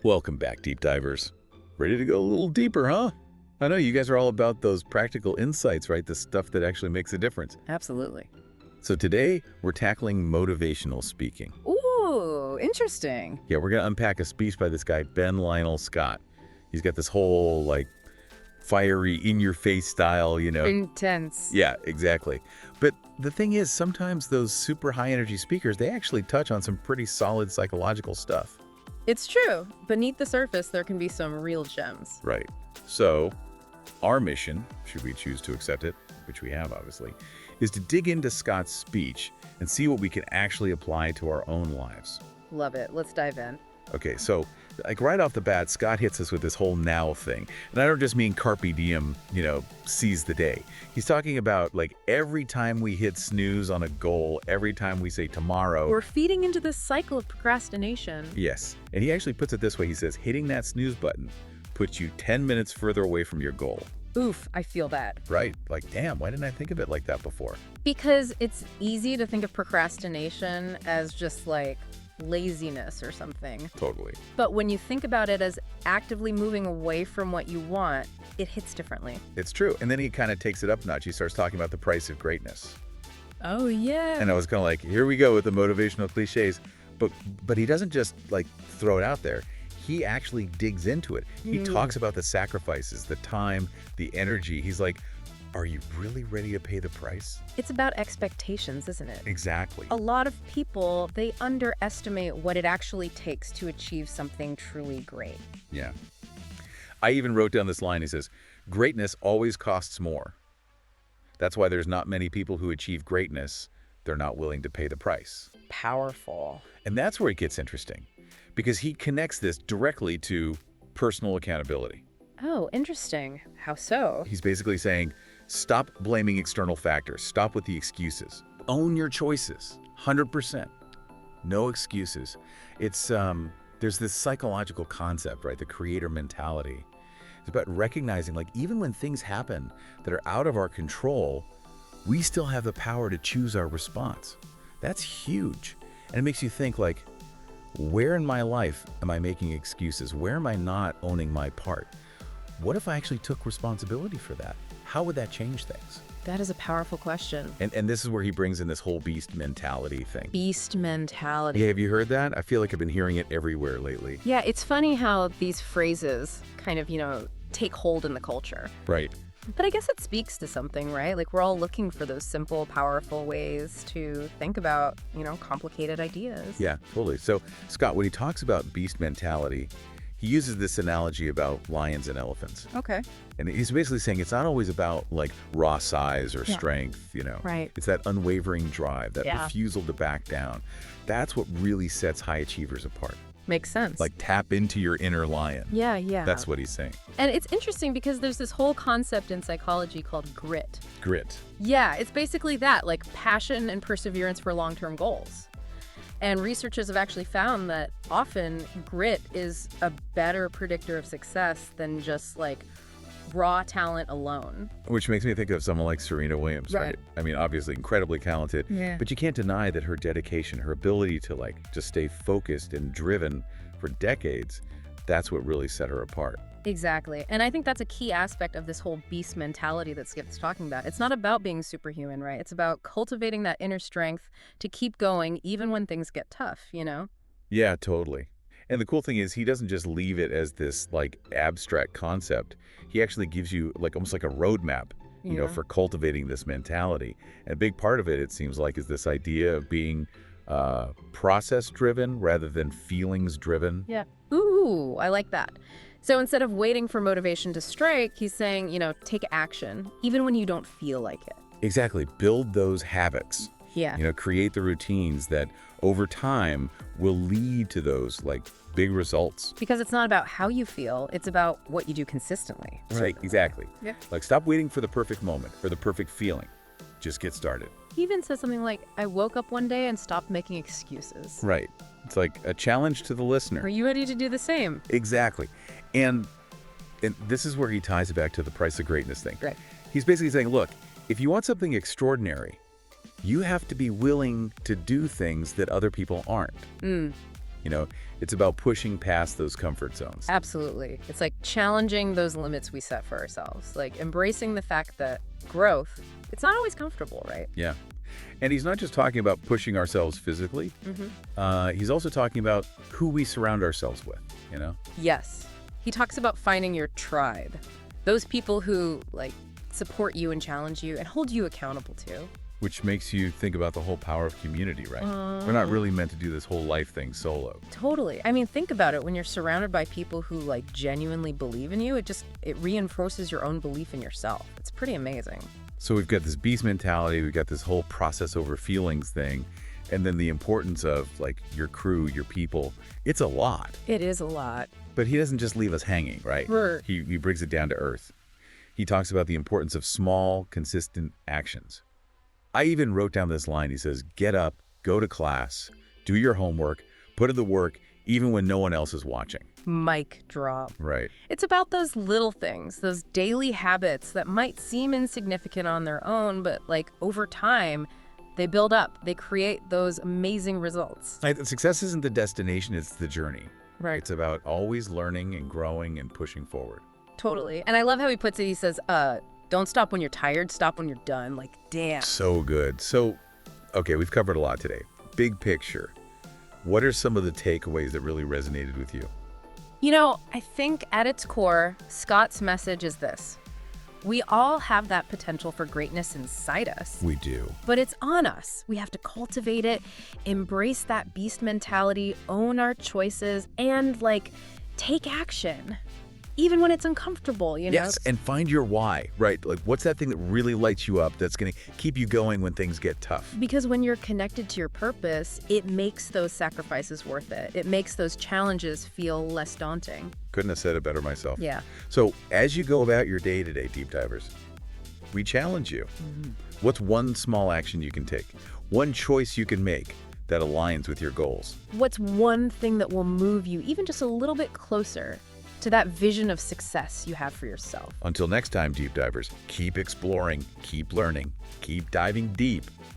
Welcome back, deep divers. Ready to go a little deeper, huh? I know you guys are all about those practical insights, right? The stuff that actually makes a difference. Absolutely. So today, we're tackling motivational speaking. Ooh, interesting. Yeah, we're going to unpack a speech by this guy, Ben Lionel Scott. He's got this whole, fiery, in-your-face style, Intense. Yeah, exactly. But the thing is, sometimes those super high-energy speakers, they actually touch on some pretty solid psychological stuff. It's true. Beneath the surface, there can be some real gems. Right. So, our mission, should we choose to accept it, which we have obviously, is to dig into Scott's speech and see what we can actually apply to our own lives. Love it. Let's dive in. Okay, so right off the bat, Scott hits us with this whole now thing. And I don't just mean carpe diem, seize the day. He's talking about every time we hit snooze on a goal, every time we say tomorrow. We're feeding into this cycle of procrastination. Yes. And he actually puts it this way. He says, hitting that snooze button puts you 10 minutes further away from your goal. Oof, I feel that. Right. Damn, why didn't I think of it like that before? Because it's easy to think of procrastination as just laziness or something. Totally. But when you think about it as actively moving away from what you want, it hits differently. It's true. And then he kind of takes it up a notch. He starts talking about the price of greatness. Oh, yeah. And I was kind of like, here we go with the motivational cliches. But he doesn't just throw it out there. He actually digs into it. He talks about the sacrifices, the time, the energy. He's like, are you really ready to pay the price? It's about expectations, isn't it? Exactly. A lot of people, they underestimate what it actually takes to achieve something truly great. Yeah. I even wrote down this line. He says, greatness always costs more. That's why there's not many people who achieve greatness. They're not willing to pay the price. Powerful. And that's where it gets interesting, because he connects this directly to personal accountability. Oh, interesting. How so? He's basically saying, stop blaming external factors. Stop with the excuses. Own your choices. 100%. No excuses. It's, there's this psychological concept, right? The creator mentality. It's about recognizing, even when things happen that are out of our control, we still have the power to choose our response. That's huge. And it makes you think, where in my life am I making excuses? Where am I not owning my part? What if I actually took responsibility for that? How would that change things? That is a powerful question. And this is where he brings in this whole beast mentality thing. Beast mentality. Yeah, have you heard that? I feel like I've been hearing it everywhere lately. Yeah, it's funny how these phrases kind of, take hold in the culture. Right. But I guess it speaks to something, right? We're all looking for those simple, powerful ways to think about, complicated ideas. Yeah, totally. So, Scott, when he talks about beast mentality, he uses this analogy about lions and elephants. Okay. And he's basically saying it's not always about raw size or strength, Right. It's that unwavering drive, that Yeah. refusal to back down. That's what really sets high achievers apart. Makes sense. Tap into your inner lion. Yeah. That's what he's saying. And it's interesting because there's this whole concept in psychology called grit. Grit. Yeah, it's basically that, passion and perseverance for long-term goals. And researchers have actually found that often grit is a better predictor of success than just raw talent alone. Which makes me think of someone like Serena Williams, right? Right. I mean, obviously incredibly talented, Yeah. but you can't deny that her dedication, her ability to just stay focused and driven for decades, that's what really set her apart. Exactly. And I think that's a key aspect of this whole beast mentality that Skip's talking about. It's not about being superhuman, right? It's about cultivating that inner strength to keep going even when things get tough, Yeah, totally. And the cool thing is he doesn't just leave it as this abstract concept. He actually gives you almost like a roadmap, Yeah. for cultivating this mentality. And a big part of it seems is this idea of being process driven rather than feelings driven. Yeah. Ooh, I like that. So instead of waiting for motivation to strike, he's saying, take action, even when you don't feel like it. Exactly. Build those habits. Yeah. Create the routines that over time will lead to those big results. Because it's not about how you feel, it's about what you do consistently. Right, exactly. Yeah. Stop waiting for the perfect moment or the perfect feeling. Just get started. He even says something like, I woke up one day and stopped making excuses. Right. It's like a challenge to the listener. Are you ready to do the same? Exactly. And this is where he ties it back to the price of greatness thing. Right. He's basically saying, look, if you want something extraordinary, you have to be willing to do things that other people aren't. You know, it's about pushing past those comfort zones. Absolutely. It's like challenging those limits we set for ourselves, like embracing the fact that growth, it's not always comfortable, right? Yeah. And he's not just talking about pushing ourselves physically. He's also talking about who we surround ourselves with, you know? Yes. He talks about finding your tribe. Those people who, like, support you and challenge you and hold you accountable too. Which makes you think about the whole power of community, right? We're not really meant to do this whole life thing solo. Totally. I mean, think about it. When you're surrounded by people who, like, genuinely believe in you, it reinforces your own belief in yourself. It's pretty amazing. So we've got this beast mentality, we've got this whole process over feelings thing, and then the importance of, like, your crew, your people. It's a lot. It is a lot. But he doesn't just leave us hanging, right? Right. He brings it down to earth. He talks about the importance of small, consistent actions. I even wrote down this line. He says, get up, go to class, do your homework, put in the work, even when no one else is watching. Mic drop. Right. It's about those little things, those daily habits that might seem insignificant on their own, but, like, over time, they build up. They create those amazing results. Success isn't the destination, it's the journey. Right. It's about always learning and growing and pushing forward. Totally. And I love how he puts it. He says, don't stop when you're tired, stop when you're done. Like, damn. So good. So, okay, we've covered a lot today. Big picture. What are some of the takeaways that really resonated with you? You know, I think at its core, Scott's message is this. We all have that potential for greatness inside us. We do. But it's on us. We have to cultivate it, embrace that beast mentality, own our choices, and, like, take action. Even when it's uncomfortable, you know? Yes, and find your why, right? Like, what's that thing that really lights you up that's going to keep you going when things get tough? Because when you're connected to your purpose, it makes those sacrifices worth it. It makes those challenges feel less daunting. Couldn't have said it better myself. Yeah. So, as you go about your day today, Deep Divers, we challenge you. What's one small action you can take? One choice you can make that aligns with your goals? What's one thing that will move you even just a little bit closer to that vision of success you have for yourself? Until next time, Deep Divers, keep exploring, keep learning, keep diving deep.